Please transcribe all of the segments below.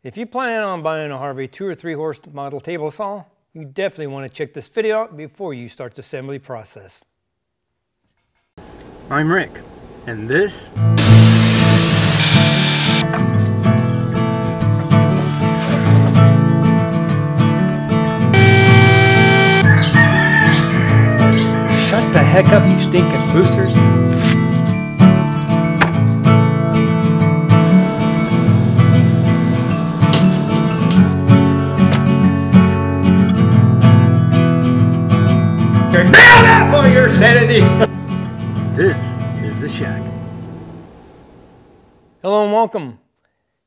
If you plan on buying a Harvey 2 or 3 horse model table saw, you definitely want to check this video out before you start the assembly process. I'm Rick, and this Shut the heck up, you stinking roosters. Now that for your sanity. This is the shack. Hello and welcome.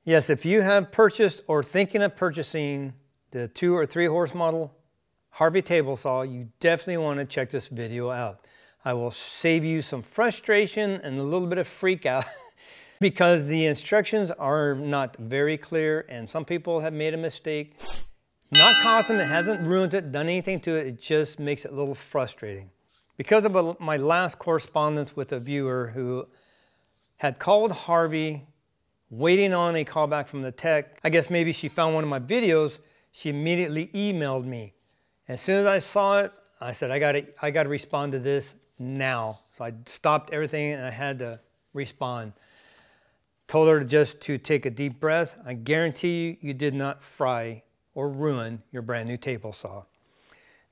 Yes, if you have purchased or thinking of purchasing the 2 or 3 horse model Harvey Table Saw, you definitely want to check this video out. I will save you some frustration and a little bit of freak out because the instructions are not very clear and some people have made a mistake. Not causing it, hasn't ruined it, done anything to it, it just makes it a little frustrating. Because of my last correspondence with a viewer who had called Harvey, waiting on a call back from the tech, I guess maybe she found one of my videos, she immediately emailed me. As soon as I saw it, I said, I gotta respond to this now. So I stopped everything and I had to respond. Told her just to take a deep breath. I guarantee you, you did not fry or ruin your brand new table saw.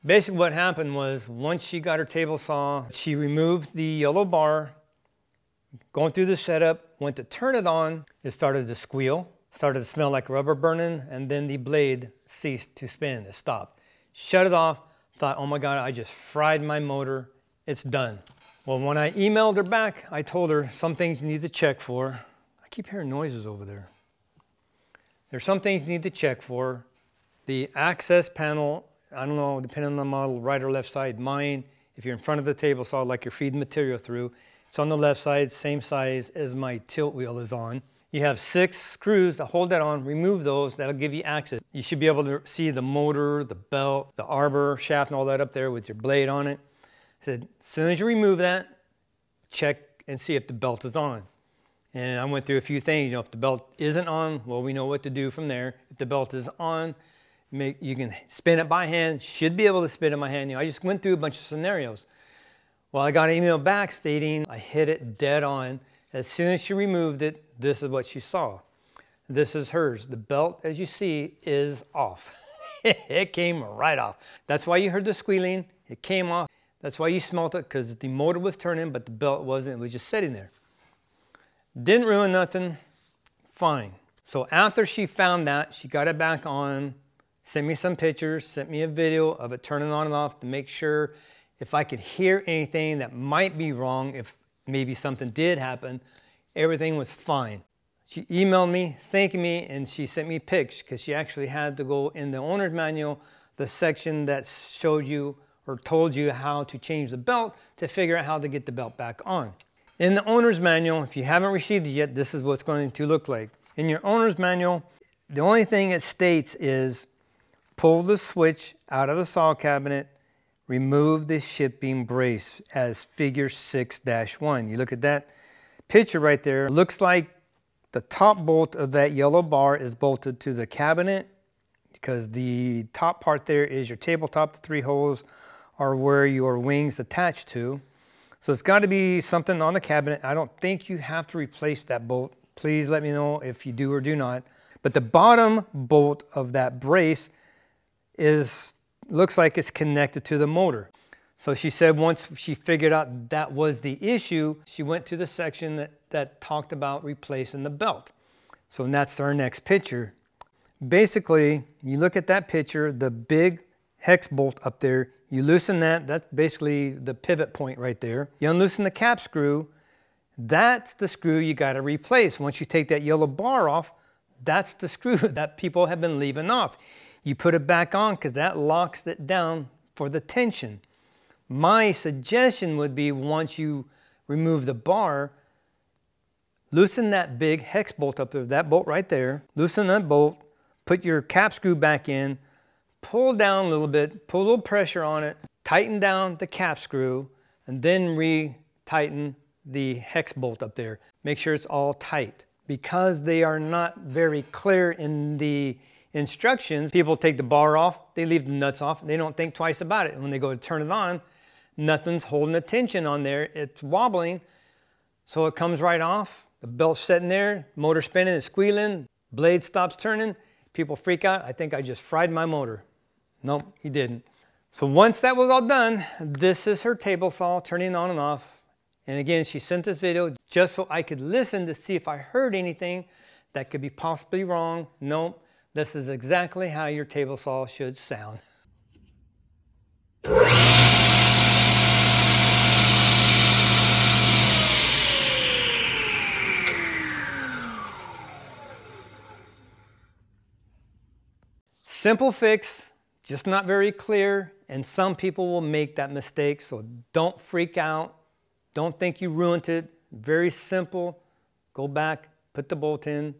Basically what happened was once she got her table saw, she removed the yellow bar, going through the setup, went to turn it on, it started to squeal, started to smell like rubber burning, and then the blade ceased to spin, it stopped. Shut it off, thought, oh my God, I just fried my motor, it's done. Well, when I emailed her back, I told her some things you need to check for. I keep hearing noises over there. There's some things you need to check for. The access panel, I don't know, depending on the model, right or left side. Mine, if you're in front of the table saw, like you're feeding material through, it's on the left side, same size as my tilt wheel is on. You have 6 screws to hold that on, remove those, that'll give you access. You should be able to see the motor, the belt, the arbor shaft and all that up there with your blade on it. I said, as soon as you remove that, check and see if the belt is on. And I went through a few things, you know, if the belt isn't on, well, we know what to do from there. If the belt is on, you can spin it by hand, should be able to spin it by hand. You know, I just went through a bunch of scenarios. Well, I got an email back stating I hit it dead on. As soon as she removed it, this is what she saw. This is hers. The belt, as you see, is off. It came right off. That's why you heard the squealing. It came off. That's why you smelt it, because the motor was turning, but the belt wasn't. It was just sitting there. Didn't ruin nothing. Fine. So after she found that, she got it back on, sent me some pictures, sent me a video of it turning on and off to make sure if I could hear anything that might be wrong, if maybe something did happen, everything was fine. She emailed me, thanking me, and she sent me pics because she actually had to go in the owner's manual, the section that showed you or told you how to change the belt to figure out how to get the belt back on. In the owner's manual, if you haven't received it yet, this is what it's going to look like. In your owner's manual, the only thing it states is pull the switch out of the saw cabinet, remove the shipping brace as figure 6-1. You look at that picture right there. It looks like the top bolt of that yellow bar is bolted to the cabinet because the top part there is your tabletop. The 3 holes are where your wings attach to. So it's got to be something on the cabinet. I don't think you have to replace that bolt. Please let me know if you do or do not. But the bottom bolt of that brace looks like it's connected to the motor. So she said once she figured out that was the issue, she went to the section that talked about replacing the belt. So that's our next picture. Basically, you look at that picture, the big hex bolt up there, you loosen that, that's basically the pivot point right there. You unloosen the cap screw, that's the screw you got to replace. Once you take that yellow bar off, that's the screw that people have been leaving off. You put it back on because that locks it down for the tension. My suggestion would be once you remove the bar, loosen that big hex bolt up there, that bolt right there, loosen that bolt, put your cap screw back in, pull down a little bit, put a little pressure on it, tighten down the cap screw, and then re-tighten the hex bolt up there. Make sure it's all tight. because they are not very clear in the instructions, people take the bar off, they leave the nuts off, they don't think twice about it. When they go to turn it on, nothing's holding the tension on there. It's wobbling, so it comes right off. The belt's sitting there, motor spinning, it's squealing, blade stops turning. People freak out. I think I just fried my motor. Nope, he didn't. So once that was all done, this is her table saw turning on and off. And again, she sent this video just so I could listen to see if I heard anything that could be possibly wrong. Nope, this is exactly how your table saw should sound. Simple fix, just not very clear, and some people will make that mistake, so don't freak out. Don't think you ruined it. Very simple. Go back, put the bolt in,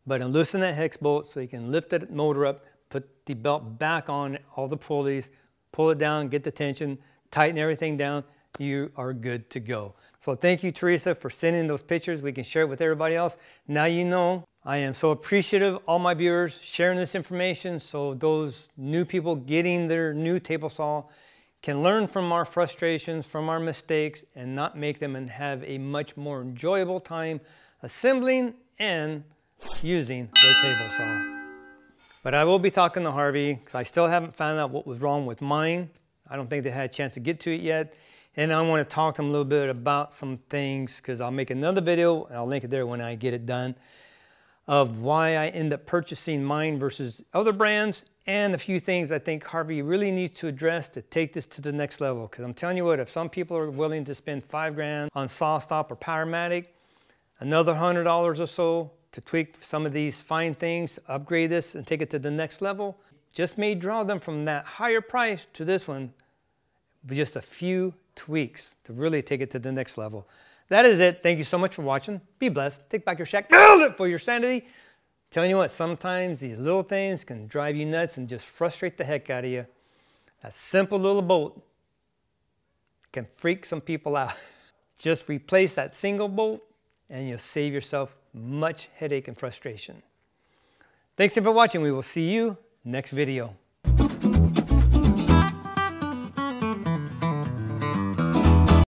but loosen that hex bolt so you can lift the motor up, put the belt back on all the pulleys, pull it down, get the tension, tighten everything down. You are good to go. So thank you, Teresa, for sending those pictures. We can share it with everybody else. Now you know. I am so appreciative of all my viewers sharing this information so those new people getting their new table saw can learn from our frustrations, from our mistakes, and not make them and have a much more enjoyable time assembling and using their table saw. But I will be talking to Harvey because I still haven't found out what was wrong with mine. I don't think they had a chance to get to it yet. And I want to talk to them a little bit about some things because I'll make another video and I'll link it there when I get it done, of why I end up purchasing mine versus other brands, and a few things I think Harvey really needs to address to take this to the next level. Because I'm telling you what, if some people are willing to spend $5 grand on SawStop or Powermatic, another $100 or so to tweak some of these fine things, upgrade this and take it to the next level, just may draw them from that higher price to this one with just a few tweaks to really take it to the next level. That is it. Thank you so much for watching. Be blessed. Take back your shack. Build it for your sanity. Telling you what, sometimes these little things can drive you nuts and just frustrate the heck out of you. That simple little bolt can freak some people out. Just replace that single bolt and you'll save yourself much headache and frustration. Thanks for watching. We will see you next video.